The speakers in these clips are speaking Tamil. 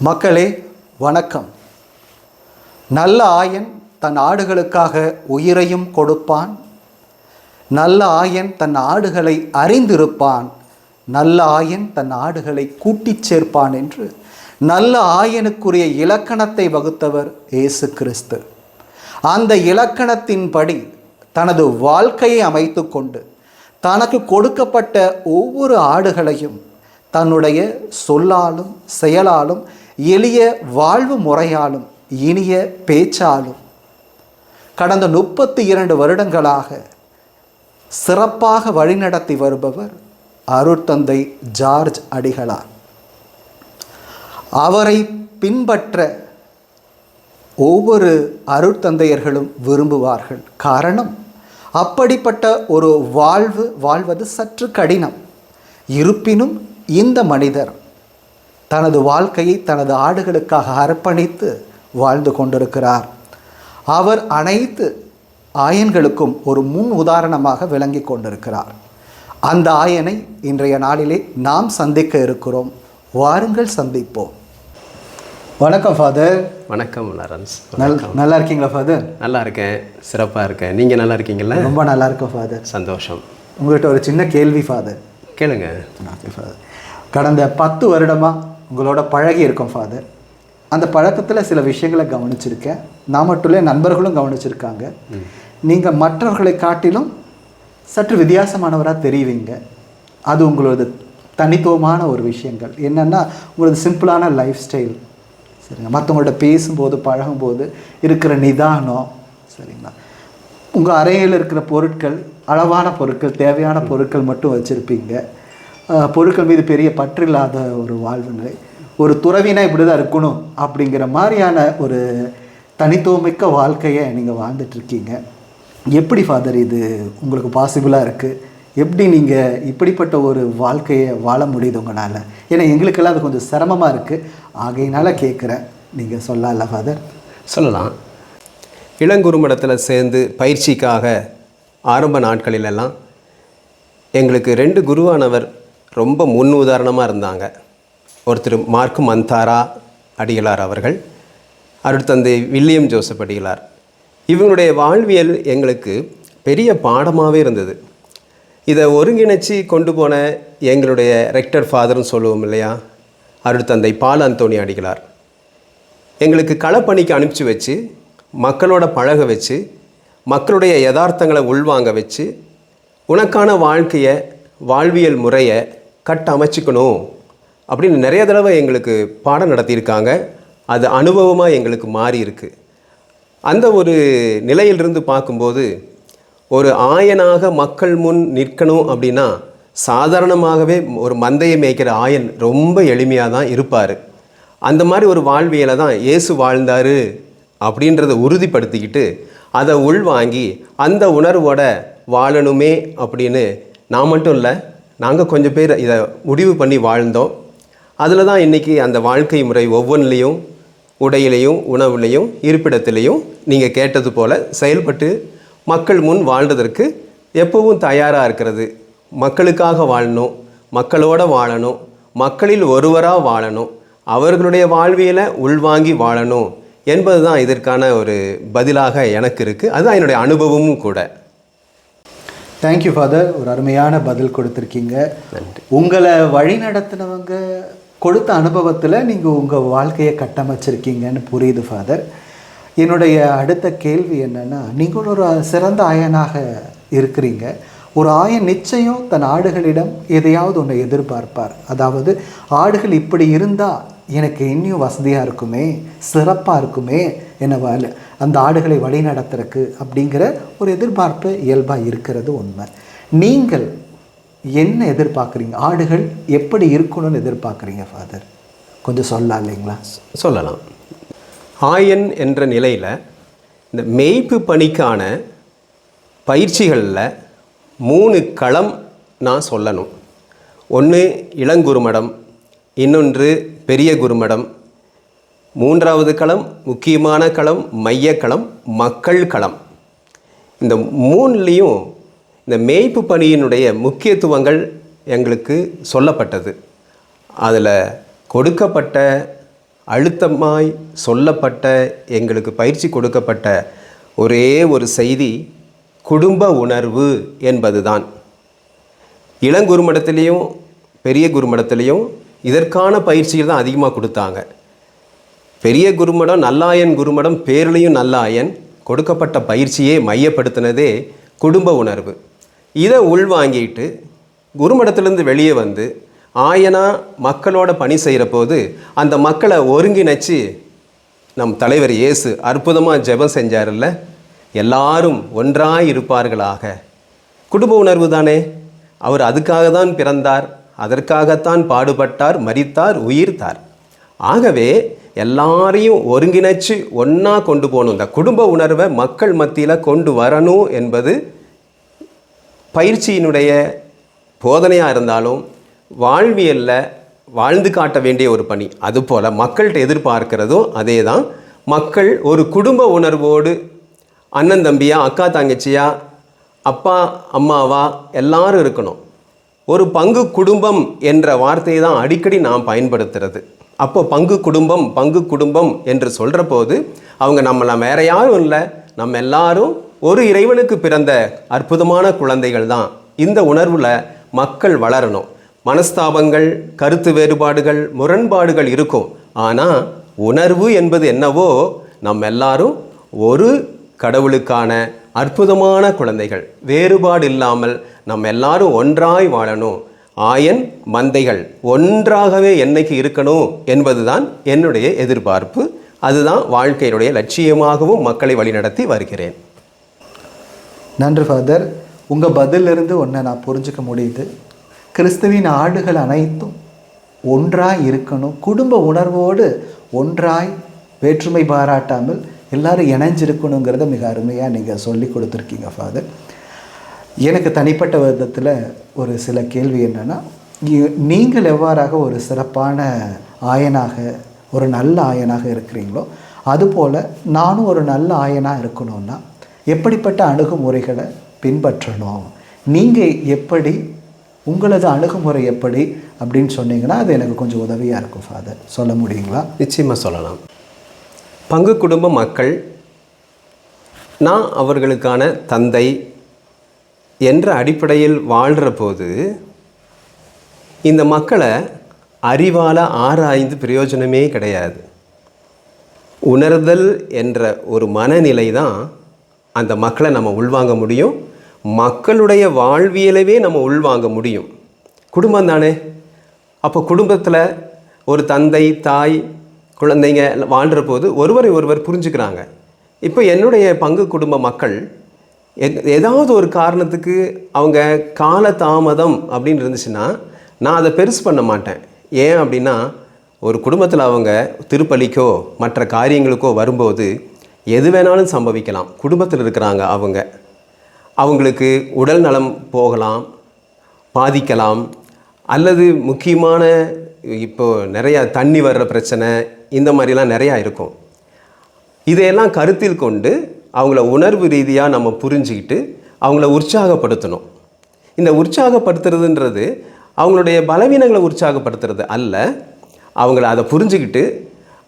மக்களே வணக்கம். நல்ல ஆயன் தன் ஆடுகளுக்காக உயிரையும் கொடுப்பான். நல்ல ஆயன் தன் ஆடுகளை அறிந்திருப்பான். நல்ல ஆயன் தன் ஆடுகளை கூட்டிச் சேர்ப்பான் என்று நல்ல ஆயனுக்குரிய இலக்கணத்தை வகுத்தவர் இயேசு கிறிஸ்து. அந்த இலக்கணத்தின்படி தனது வாழ்க்கையை அமைத்து கொண்டு தனக்கு கொடுக்கப்பட்ட ஒவ்வொரு ஆடுகளையும் தன்னுடைய சொல்லாலும் செயலாலும் எளிய வாழ்வு முறையாலும் இனிய பேச்சாலும் கடந்த 32 வருடங்களாக சிறப்பாக வழிநடத்தி வருபவர் அருட்தந்தை ஜார்ஜ் அடிகளார். அவரை பின்பற்ற ஒவ்வொரு அருட்தந்தையர்களும் விரும்புவார்கள். காரணம், அப்படிப்பட்ட ஒரு வாழ்வது சற்று கடினம். இருப்பினும் இந்த மனிதர் தனது வாழ்க்கையை தனது ஆடுகளுக்காக அர்ப்பணித்து வாழ்ந்து கொண்டிருக்கிறார். அவர் அனைத்து ஆயன்களுக்கும் ஒரு முன் உதாரணமாக விளங்கி கொண்டிருக்கிறார். அந்த ஆயனை இன்றைய நாளிலே நாம் சந்திக்க இருக்கிறோம். வாருங்கள் சந்திப்போம். வணக்கம் ஃபாதர். வணக்கம் லாரன்ஸ். நல்லா இருக்கீங்களா ஃபாதர்? நல்லா இருக்கேன், சிறப்பாக இருக்கேன். நீங்கள் நல்லா இருக்கீங்களா? ரொம்ப நல்லா இருக்கேன் ஃபாதர். சந்தோஷம். உங்கள்கிட்ட ஒரு சின்ன கேள்வி ஃபாதர். கேளுங்க. ஃபாதர், கடந்த 10 வருடமாக உங்களோட பழகி இருக்கோம் ஃபாதர். அந்த பழக்கத்தில் சில விஷயங்களை கவனிச்சிருக்கேன். நான் மட்டும் இல்லை, நண்பர்களும் கவனிச்சிருக்காங்க. நீங்கள் மற்றவர்களை காட்டிலும் சற்று வித்தியாசமானவராக தெரிவிங்க. அது உங்களோட தனித்துவமான ஒரு விஷயங்கள் என்னென்னா, உங்களோட சிம்பிளான லைஃப் ஸ்டைல், சரிங்க, மற்றவங்கள்ட்ட பேசும்போது பழகும்போது இருக்கிற நிதானம், சரிங்களா, உங்கள் அறையில் இருக்கிற பொருட்கள் அளவான பொருட்கள், தேவையான பொருட்கள் மட்டும் வச்சுருப்பீங்க. பொருட்கள் மீது பெரிய பற்றில்லாத ஒரு வாழ்வு நிலை. ஒரு துறவினா இப்படி தான் இருக்கணும் அப்படிங்கிற மாதிரியான ஒரு தனித்துவமிக்க வாழ்க்கையை நீங்கள் வாழ்ந்துட்டுருக்கீங்க. எப்படி ஃபாதர் இது உங்களுக்கு பாசிபிளாக இருக்குது? எப்படி நீங்கள் இப்படிப்பட்ட ஒரு வாழ்க்கையை வாழ முடியுது உங்களால்? ஏன்னா எங்களுக்கெல்லாம் அது கொஞ்சம் சிரமமாக இருக்குது. ஆகையினால கேட்குறேன், நீங்கள் சொல்லலாம் ஃபாதர். சொல்லலாம். இளங்குருமடத்தில் சேர்ந்து பயிற்சிக்காக ஆரம்ப நாட்களிலெல்லாம் எங்களுக்கு 2 குருவானவர் ரொம்ப முன் உதாரணமாக இருந்தாங்க. ஒருத்தர் மார்க் மந்தாரா அடிகளார் அவர்கள், அருட்தந்தை வில்லியம் ஜோசப் அடிகளார். இவங்களுடைய வாழ்வியல் எங்களுக்கு பெரிய பாடமாகவே இருந்தது. இதை ஒருங்கிணைச்சி கொண்டு போன எங்களுடைய ரெக்டர் ஃபாதர்னு சொல்லுவோம் இல்லையா, அருட்தந்தை பால் அந்தோணி அடிகளார் எங்களுக்கு களப்பணிக்கு அனுப்பிச்சி வச்சு, மக்களோட பழக வச்சு, மக்களுடைய யதார்த்தங்களை உள்வாங்க வச்சு, உனக்கான வாழ்க்கையை, வாழ்வியல் முறையை கட்டமைச்சிக்கணும் அப்படின்னு நிறைய தடவை எங்களுக்கு பாடம் நடத்தியிருக்காங்க. அது அனுபவமாக எங்களுக்கு மாறி இருக்கு. அந்த ஒரு நிலையிலிருந்து பார்க்கும்போது, ஒரு ஆயனாக மக்கள் முன் நிற்கணும் அப்படின்னா சாதாரணமாகவே ஒரு மந்தையை மேய்க்கிற ஆயன் ரொம்ப எளிமையாக தான் இருப்பார். அந்த மாதிரி ஒரு வாழ்வியலை தான் இயேசு வாழ்ந்தார் அப்படின்றத உறுதிப்படுத்திக்கிட்டு அதை உள்வாங்கி அந்த உணர்வோட வாழணுமே அப்படின்னு நான் மட்டும் இல்லை, நாங்கள் கொஞ்சம் பேர் இதை முடிவு பண்ணி வாழ்ந்தோம். அதில் தான் இன்றைக்கி அந்த வாழ்க்கை முறை ஒவ்வொன்றிலையும், உடையிலையும், உணவுலையும், இருப்பிடத்திலையும் நீங்கள் கேட்டது போல் செயல்பட்டு மக்கள் முன் வாழ்ந்ததற்கு எப்பவும் தயாராக இருக்கிறது. மக்களுக்காக வாழணும், மக்களோடு வாழணும், மக்களில் ஒருவராக வாழணும், அவர்களுடைய வாழ்வியலை உள்வாங்கி வாழணும் என்பது தான் இதற்கான ஒரு பதிலாக எனக்கு இருக்குது. அதுதான் என்னுடைய அனுபவமும் கூட. Thank you father. ஒரு அருமையான பதில் கொடுத்துருக்கீங்க. உங்களை வழி நடத்தினவங்க கொடுத்த அனுபவத்தில் நீங்கள் உங்கள் வாழ்க்கையை கட்டமைச்சிருக்கீங்கன்னு புரியுது ஃபாதர். என்னுடைய அடுத்த கேள்வி என்னென்னா, நீங்கள் ஒரு சிறந்த ஆயனாக இருக்கிறீங்க. ஒரு ஆயன் நிச்சயம் தன் ஆடுகளிடம் எதையாவது ஒன்று எதிர்பார்ப்பார். அதாவது, ஆடுகள் இப்படி இருந்தால் எனக்கு இன்னும் வசதியாக இருக்குமே, சிறப்பாக இருக்குமே, என்ன அந்த ஆடுகளை வழி நடத்துறதுக்கு அப்படிங்கிற ஒரு எதிர்பார்ப்பு இயல்பாக இருக்கிறது உண்மை. நீங்கள் என்ன எதிர்பார்க்குறீங்க? ஆடுகள் எப்படி இருக்கணும்னு எதிர்பார்க்குறீங்க ஃபாதர்? கொஞ்சம் சொல்லலாம் இல்லைங்களா? சொல்லலாம். ஆயன் என்ற நிலையில் இந்த மேய்ப்பு பணிக்கான பயிற்சிகளில் 3 களம் நான் சொல்லணும். ஒன்று இளங்குருமடம், இன்னொன்று பெரிய குருமடம், 3வது களம், முக்கியமான களம், மையக்களம், மக்கள் களம். இந்த 3லேயும் இந்த மேய்ப்பு பணியினுடைய முக்கியத்துவங்கள் எங்களுக்கு சொல்லப்பட்டது. அதில் கொடுக்கப்பட்ட அழுத்தமாய் சொல்லப்பட்ட, எங்களுக்கு பயிற்சி கொடுக்கப்பட்ட ஒரே ஒரு செய்தி குடும்ப உணர்வு என்பதுதான். இளங்குருமடத்திலையும் பெரிய குருமடத்திலையும் இதற்கான பயிற்சிகள் தான் அதிகமாக கொடுத்தாங்க. பெரிய குருமடம், நல்லாயன் குருமடம் பேர்லையும் நல்லாயன் கொடுக்கப்பட்ட பயிற்சியை மையப்படுத்தினதே குடும்ப உணர்வு. இதை உள்வாங்கிட்டு குருமடத்திலேருந்து வெளியே வந்து ஆயனா மக்களோட பணி செய்கிற போது அந்த மக்களை ஒருங்கிணைச்சு நம் தலைவர் இயேசு அற்புதமாக ஜெபம் செஞ்சார்ல, எல்லாரும் ஒன்றாய் இருப்பார்களாக. குடும்ப உணர்வு தானே. அவர் அதுக்காக தான் பிறந்தார், அதற்காகத்தான் பாடுபட்டார், மரித்தார், உயிர்த்தார். ஆகவே எல்லாரையும் ஒருங்கிணைச்சு ஒன்றா கொண்டு போகணும். இந்த குடும்ப உணர்வை மக்கள் மத்தியில் கொண்டு வரணும் என்பது பயிற்சியினுடைய போதனையாக இருந்தாலும் வாழ்வியலில் வாழ்ந்து காட்ட வேண்டிய ஒரு பணி. அதுபோல் மக்கள்கிட்ட எதிர்பார்க்கிறதும் அதே தான். மக்கள் ஒரு குடும்ப உணர்வோடு அண்ணன் தம்பியா, அக்கா தங்கச்சியா, அப்பா அம்மாவா எல்லாரும் இருக்கணும். ஒரு பங்கு குடும்பம் என்ற வார்த்தையை தான் அடிக்கடி நாம் பயன்படுத்துறது. அப்போ பங்கு குடும்பம் என்று சொல்கிற போது அவங்க நம்மளை வேற யாரும் இல்லை, நம்ம எல்லாரும் ஒரு இறைவனுக்கு பிறந்த அற்புதமான குழந்தைகள் தான். இந்த உணர்வில் மக்கள் வளரணும். மனஸ்தாபங்கள், கருத்து வேறுபாடுகள், முரண்பாடுகள் இருக்கும். ஆனால் உணர்வு என்பது என்னவோ, நம்ம எல்லாரும் ஒரு கடவுளுக்கான அற்புதமான குழந்தைகள். வேறுபாடு இல்லாமல் நம்ம எல்லாரும் ஒன்றாய் வாழணும். ஆயன் மந்தைகள் ஒன்றாகவே என்னைக்கு இருக்கணும் என்பதுதான் என்னுடைய எதிர்பார்ப்பு. அதுதான் வாழ்க்கையினுடைய லட்சியமாகவும் மக்களை வழிநடத்தி வருகிறேன். நன்றி ஃபாதர். உங்கள் பதிலிருந்து ஒன்றை நான் புரிஞ்சுக்க முடியுது. கிறிஸ்துவின் ஆடுகள் அனைத்தும் ஒன்றாய் இருக்கணும். குடும்ப உணர்வோடு ஒன்றாய் வேற்றுமை பாராட்டாமல் எல்லாரும் இணைஞ்சிருக்கணுங்கிறத மிக அருமையாக நீங்கள் சொல்லி கொடுத்துருக்கீங்க ஃபாதர். எனக்கு தனிப்பட்ட விதத்தில் ஒரு சில கேள்வி என்னென்னா, நீங்கள் எவ்வாறாக ஒரு சிறப்பான ஆயனாக, ஒரு நல்ல ஆயனாக இருக்கிறீங்களோ அதுபோல் நானும் ஒரு நல்ல ஆயனாக இருக்கணும்னா எப்படிப்பட்ட அணுகுமுறைகளை பின்பற்றணும், நீங்கள் எப்படி, உங்களது அணுகுமுறை எப்படி அப்படின்னு சொன்னீங்கன்னா அது எனக்கு கொஞ்சம் உதவியாக இருக்கும் ஃபாதர். சொல்ல முடியுங்களா? நிச்சயமாக சொல்லலாம். பங்கு குடும்ப மக்கள், நான் அவர்களுக்கான தந்தை என்ற அடிப்படையில் வாழ்கிற போது இந்த மக்களை அறிவால் ஆராய்ந்து பிரயோஜனமே கிடையாது. உணர்தல் என்ற ஒரு மனநிலை தான் அந்த மக்களை நம்ம உள்வாங்க முடியும். மக்களுடைய வாழ்வியலவே நம்ம உள்வாங்க முடியும். குடும்பம் தானே. அப்போ குடும்பத்தில் ஒரு தந்தை, தாய், குழந்தைங்க வாழ்கிற போது ஒருவரை ஒருவர் புரிஞ்சுக்கிறாங்க. இப்போ என்னுடைய பங்கு குடும்ப மக்கள் ஏதாவது ஒரு காரணத்துக்கு அவங்க கால தாமதம் அப்படின்னு இருந்துச்சுன்னா நான் அதை பெருசு பண்ண மாட்டேன். ஏன் அப்படின்னா, ஒரு குடும்பத்தில் அவங்க திருப்பலிக்கோ மற்ற காரியங்களுக்கோ வரும்போது எது வேணாலும் சம்பவிக்கலாம். குடும்பத்தில் இருக்கிறாங்க, அவங்களுக்கு உடல் நலம் போகலாம், பாதிக்கலாம், அல்லது முக்கியமான இப்போது நிறையா தண்ணி வர்ற பிரச்சனை, இந்த மாதிரிலாம் நிறையா இருக்கும். இதையெல்லாம் கருத்தில் கொண்டு அவங்கள உணர்வு ரீதியாக நம்ம புரிஞ்சுக்கிட்டு அவங்கள உற்சாகப்படுத்தணும். இந்த உற்சாகப்படுத்துறதுன்றது அவங்களுடைய பலவீனங்களை உற்சாகப்படுத்துறது அல்ல. அவங்கள அதை புரிஞ்சுக்கிட்டு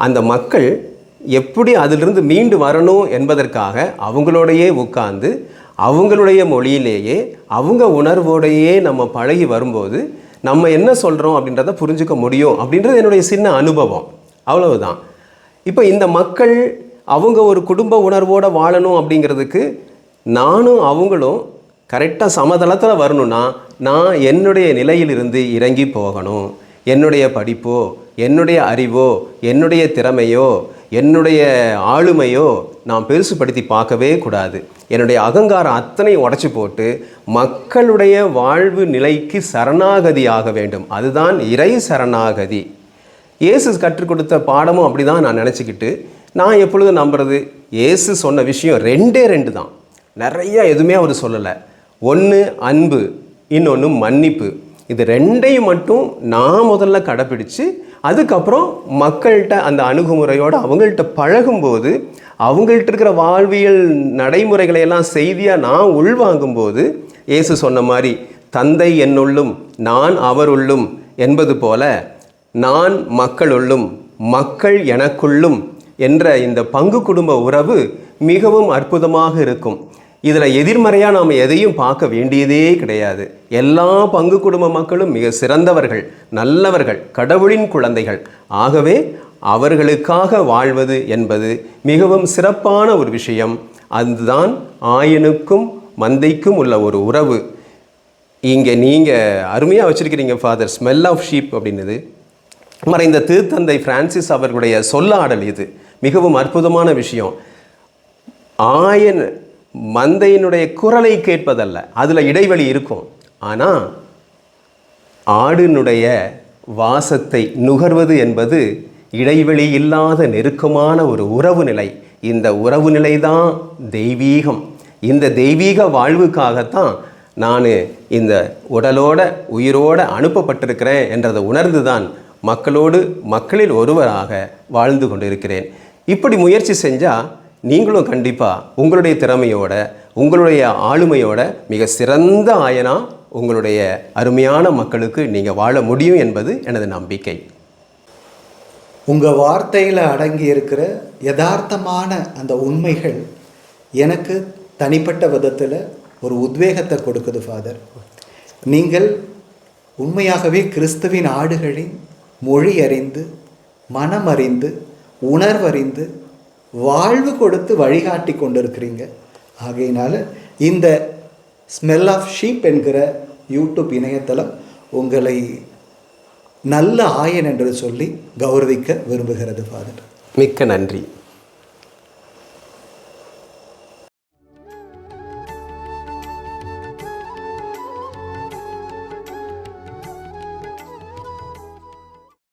அந்த மக்கள் எப்படி அதிலிருந்து மீண்டு வரணும் என்பதற்காக அவங்களோடையே உட்கார்ந்து அவங்களுடைய மொழியிலேயே அவங்க உணர்வோடையே நம்ம பழகி வரும்போது நம்ம என்ன சொல்கிறோம் அப்படின்றத புரிஞ்சுக்க முடியும் அப்படின்றது என்னுடைய சின்ன அனுபவம். அவ்வளவுதான். இப்போ இந்த மக்கள் அவங்க ஒரு குடும்ப உணர்வோடு வாழணும் அப்படிங்கிறதுக்கு நானும் அவங்களும் கரெக்டாக சமதளத்தில் வரணும்னா நான் என்னுடைய நிலையிலிருந்து இறங்கி போகணும். என்னுடைய படிப்போ, என்னுடைய அறிவோ, என்னுடைய திறமையோ, என்னுடைய ஆளுமையோ நான் பெருசுப்படுத்தி பார்க்கவே கூடாது. என்னுடைய அகங்காரம் அத்தனை உடச்சி போட்டு மக்களுடைய வாழ்வு நிலைக்கு சரணாகதியாக வேண்டும். அதுதான் இறை சரணாகதி. இயேசு கற்றுக் கொடுத்த பாடமும் அப்படி தான் நான் நினச்சிக்கிட்டு நான் எப்பொழுதும் நம்புறது, இயேசு சொன்ன விஷயம் ரெண்டு தான். நிறைய எதுவுமே அவர் சொல்லலை. ஒன்று அன்பு, இன்னொன்று மன்னிப்பு. இது ரெண்டையும் மட்டும் நான் முதல்ல கடைப்பிடிச்சு அதுக்கப்புறம் மக்கள்கிட்ட அந்த அணுகுமுறையோடு அவங்கள்ட்ட பழகும்போது அவங்கள்ட்ட இருக்கிற வாழ்வியல் நடைமுறைகளையெல்லாம் செய்தியாக நான் உள்வாங்கும்போது இயேசு சொன்ன மாதிரி தந்தை என்னுள்ளும் நான் அவருள்ளும் என்பது போல நான் மக்களுள்ளும் மக்கள் எனக்குள்ளும் என்ற இந்த பங்கு குடும்ப உறவு மிகவும் அற்புதமாக இருக்கும். இதில் எதிர்மறையாக நாம் எதையும் பார்க்க வேண்டியதே கிடையாது. எல்லா பங்கு குடும்ப மக்களும் மிக சிறந்தவர்கள், நல்லவர்கள், கடவுளின் குழந்தைகள். ஆகவே அவர்களுக்காக வாழ்வது என்பது மிகவும் சிறப்பான ஒரு விஷயம். அதுதான் ஆயனுக்கும் மந்தைக்கும் உள்ள ஒரு உறவு. இங்கே நீங்கள் அருமையாக வச்சுருக்கிறீங்க ஃபாதர், ஸ்மெல் ஆஃப் ஷீப் அப்படின்னுது. மறைந்த திருத்தந்தை பிரான்சிஸ் அவர்களுடைய சொல்லாடல் இது மிகவும் அற்புதமான விஷயம். ஆயன் மந்தையினுடைய குரலை கேட்பதல்ல, அதில் இடைவெளி இருக்கும். ஆனால் ஆடினுடைய வாசத்தை நுகர்வது என்பது இடைவெளி இல்லாத நெருக்கமான ஒரு உறவு நிலை. இந்த உறவு நிலை தான் தெய்வீகம். இந்த தெய்வீக வாழ்வுக்காகத்தான் நான் இந்த உடலோட உயிரோடு அனுப்பப்பட்டிருக்கிறேன் என்றதை உணர்ந்து தான் மக்களில் ஒருவராக வாழ்ந்து கொண்டிருக்கிறேன். இப்படி முயற்சி செஞ்சால் நீங்களும் கண்டிப்பாக உங்களுடைய திறமையோட, உங்களுடைய ஆளுமையோட மிக சிறந்த ஆயனா உங்களுடைய அருமையான மக்களுக்கு நீங்கள் வாழ முடியும் என்பது எனது நம்பிக்கை. உங்கள் வார்த்தையில் அடங்கி இருக்கிற யதார்த்தமான அந்த உண்மைகள் எனக்கு தனிப்பட்ட விதத்தில் ஒரு உத்வேகத்தை கொடுக்குது ஃபாதர். நீங்கள் உண்மையாகவே கிறிஸ்துவின் ஆடுகளின் மொழி அறிந்து, மனம் அறிந்து, உணர்வறிந்து, வாழ்வு கொடுத்து வழிகாட்டி கொண்டிருக்கிறீங்க. ஆகையினால இந்த ஸ்மெல் ஆஃப் ஷீப் என்கிற யூடியூப் இணையதளம் உங்களை நல்ல ஆயன் என்று சொல்லி கௌரவிக்க விரும்புகிறது ஃபாதர். மிக்க நன்றி.